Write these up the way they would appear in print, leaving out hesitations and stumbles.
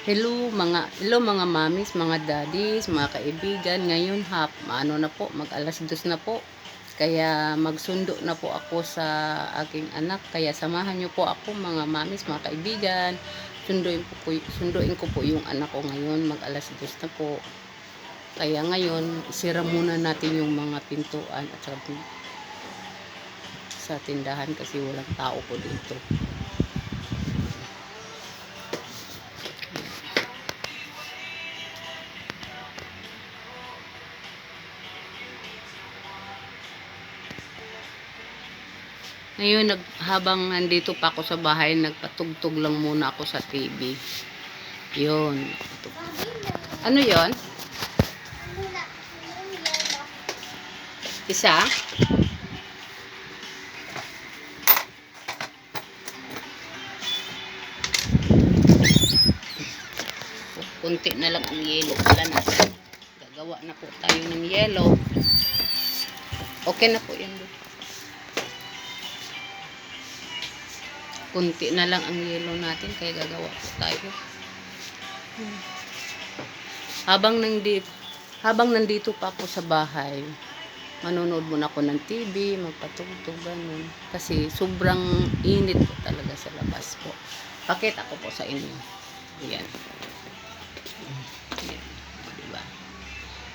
Hello mga mamis, mga daddies, mga kaibigan. Ngayon na po, mag alas 2 na po. Kaya magsundo na po ako sa aking anak. Kaya samahan niyo po ako mga mamis, mga kaibigan. Sunduin ko po yung anak ko ngayon. Mag alas 2 na po. Kaya ngayon, isira muna natin yung mga pintuan at sa tindahan kasi walang tao po dito. Ngayon, habang nandito pa ako sa bahay, nagpatugtog lang muna ako sa TV. Yun. Ano yon? Isa? Kunti na lang ang yellow pala natin. Gagawa na po tayo ng yellow. Okay na po yan. Kunti na lang ang yellow natin, kaya gagawa po tayo. Habang nandito pa ako sa bahay, manonood muna ako ng TV, magpatugtog ganun. Kasi sobrang init po talaga sa labas po. Pakita ko po sa inyo. Ayan. Ayan. Diba?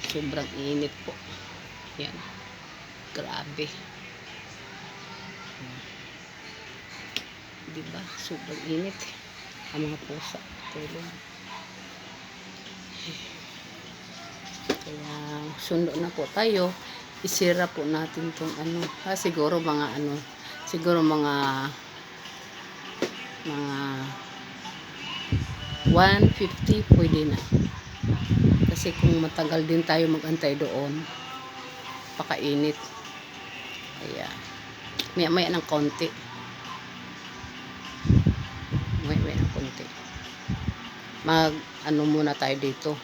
Sobrang init po. Ayan. Grabe. Diba? Sobrang init. Ang mga pusa. Tulong. Kaya sundo na po tayo. Isira po natin tong ano. Siguro mga 150 pwede na. Kasi kung matagal din tayo magantay doon, pakainit. Kaya maya ng konti. Maya ng konti. Muna tayo dito.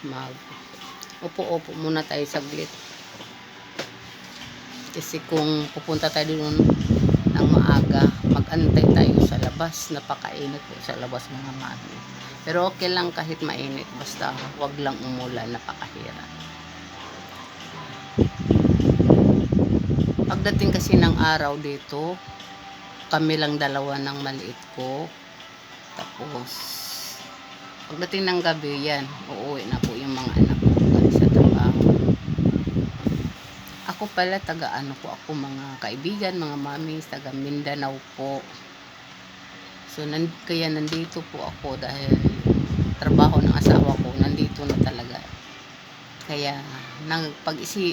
Upo muna tayo saglit. Kasi kung pupunta tayo doon ng maaga, mag-antay tayo sa labas. Napakainit po sa labas mga mami. Pero okay lang kahit mainit. Basta wag lang umulan, napakahirap. Pagdating kasi ng araw dito, kami lang dalawa ng maliit ko. Tapos, pagdating ng gabi, yan, uuwi na po yung mga anak ko sa trabaho. Ako pala, ako mga kaibigan, mga mamis, taga Mindanao po. So, kaya nandito po ako dahil trabaho ng asawa ko, nandito na talaga. Kaya,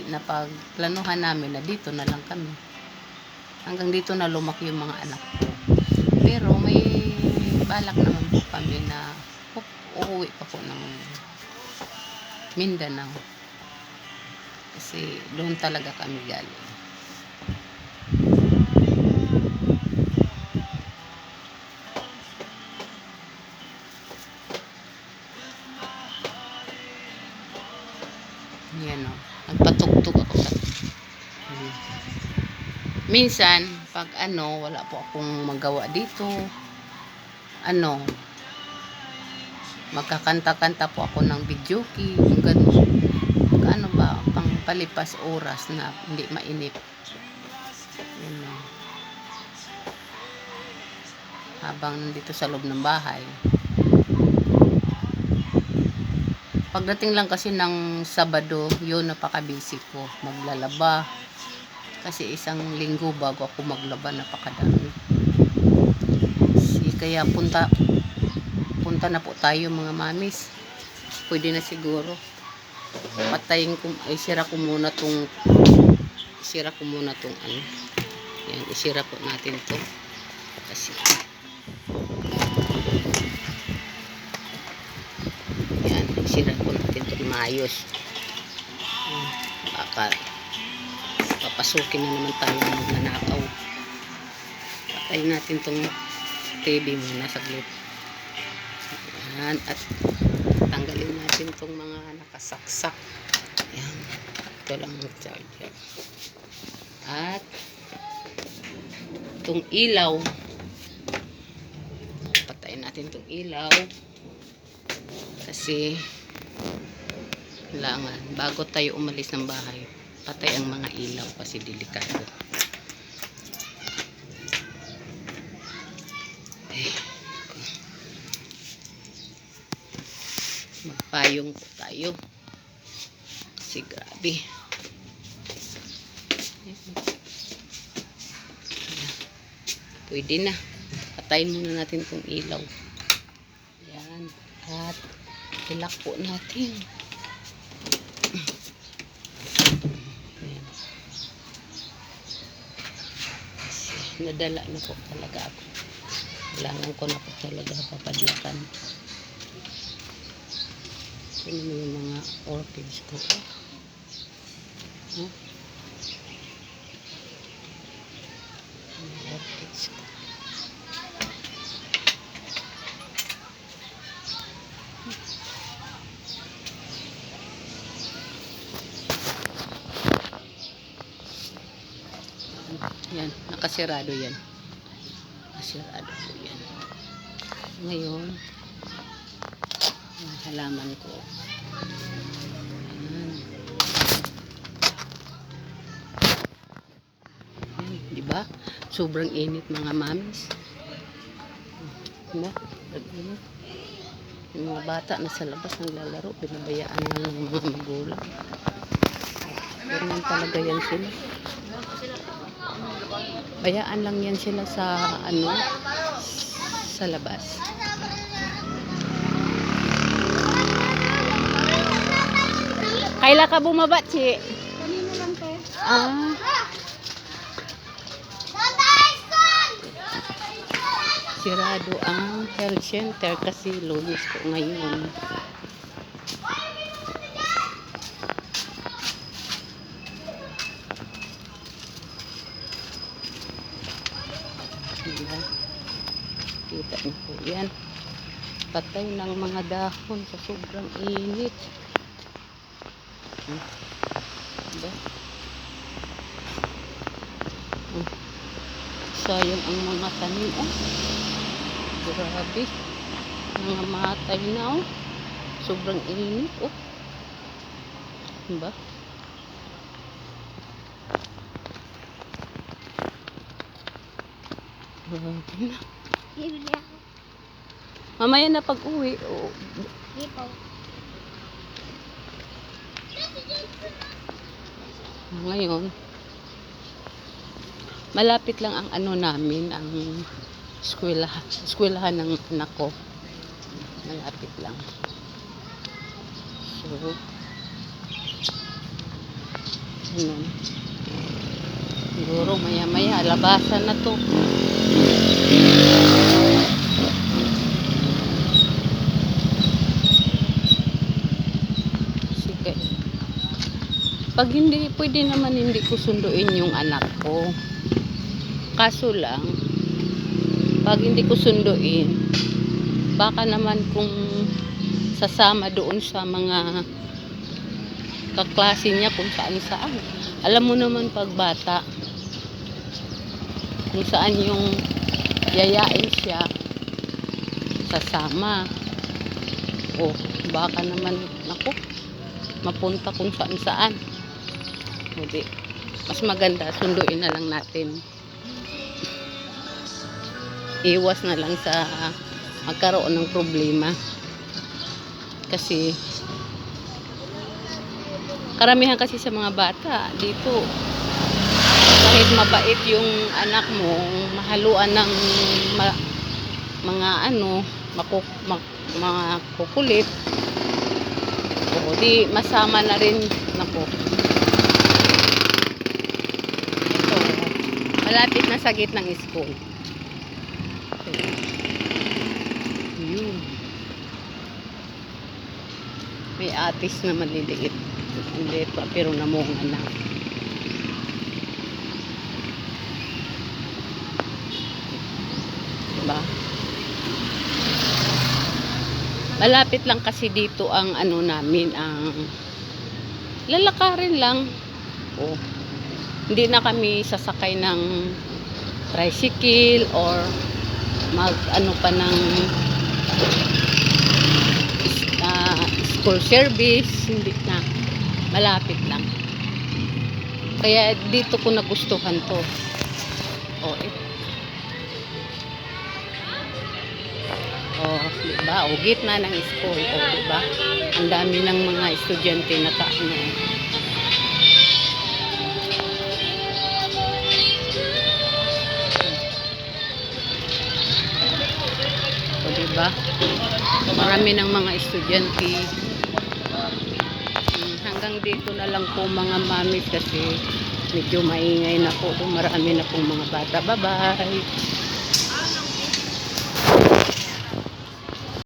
napagplanuhan namin na dito na lang kami. Hanggang dito na lumaki yung mga anak ko. Pero, may balak naman po kami na uuwi pa po ng Mindanao. Kasi, doon talaga kami galing. Yan o. Nagpatugtog ako sa minsan, pag wala po akong magawa dito, magkakanta-kanta po ako ng videoke, yung gano'n. Pang palipas oras na hindi mainip. Yan o. Habang nandito sa loob ng bahay. Pagdating lang kasi ng Sabado, yun napaka-busy ko. Maglalaba. Kasi isang linggo bago ako maglaba, napakadami. Kaya punta na po tayo mga mamis. Pwede na siguro. Isira ko muna tong Yan, isira po natin to. Kasi yan, isira po natin to maayos. Baka papasukin na naman tayo ng magnanakaw. Patayin natin tong TV muna saglit. Yan, at tanggalin natin tong mga nakasaksak. Yan, ito lang ang charger. At itong ilaw, patayin natin itong ilaw. Kasi kailangan bago tayo umalis ng bahay, patay ang mga ilaw kasi delikado. Magpayong po tayo kasi grabe. Pwede na, patayin muna natin itong ilaw. Yan, at ilak po natin. Ayan. Nadala na po talaga ako. Kailangan ko na po talaga papadlakan. Ano yung mga orchids ko? Huh? Orchids ko. Yan, nakasirado yan. Nakasirado po yan. Ngayon, ang halaman ko. Ayan. Ayan, diba? Sobrang init mga mamis. Diba? Init. Yung mga bata nasa labas naglalaro, pinabayaan na ng mga magulang. Ganyan talaga yan sila. Bayaan lang yan sila sa ano, sa labas. Kaila ka bumaba, Chi? Kanina lang to. Ah. Sirado ang health center kasi Lunes po ngayon. Diba? Kita niyo po yan. Patay ng mga dahon sa sobrang init. Diba? Sayang ang mga tanim. Oh. Grabe. Mga matay na. Oh. Sobrang init. Oh. Diba? Grabe na. Bibili ako. Mamaya na pag-uwi. Oh. Dito. Ngayon, malapit lang ang ano namin, ang eskwelahan ng anak ko. Malapit lang. So, ano, siguro maya-maya, labasan na to. Sige. Pag hindi, pwede naman hindi ko sunduin yung anak ko. Kaso lang, pag hindi ko sunduin, baka naman kung sasama doon sa mga kaklase niya kung saan-saan. Alam mo naman pag bata, kung saan yung yayain siya, sasama. O, baka naman, naku, mapunta kung saan-saan. Hindi. Mas maganda, sunduin na lang natin. Iwas na lang sa magkaroon ng problema. Kasi karamihan kasi sa mga bata dito, kahit mabait yung anak mo, mahaluan ng mga ano, mga kukulit, o di masama na rin. Nako, ito, malapit na sa gitnang school. Yun. May atis na maliliit. Hindi pa, pero namunga na. Diba? Malapit lang kasi dito ang ano namin, ang lalakarin lang. Oh. Hindi na kami sasakay ng tricycle or mag ano pa ng school service, hindi na. Malapit lang. Kaya dito ko nagustuhan to. Oh, oh, diba? O, gitna ng school. O, diba? Ang dami ng mga estudyante na ano. O, diba? Marami ng mga estudyante. Hanggang dito na lang po mga mami kasi medyo maingay na po. Marami na pong mga bata. Bye-bye!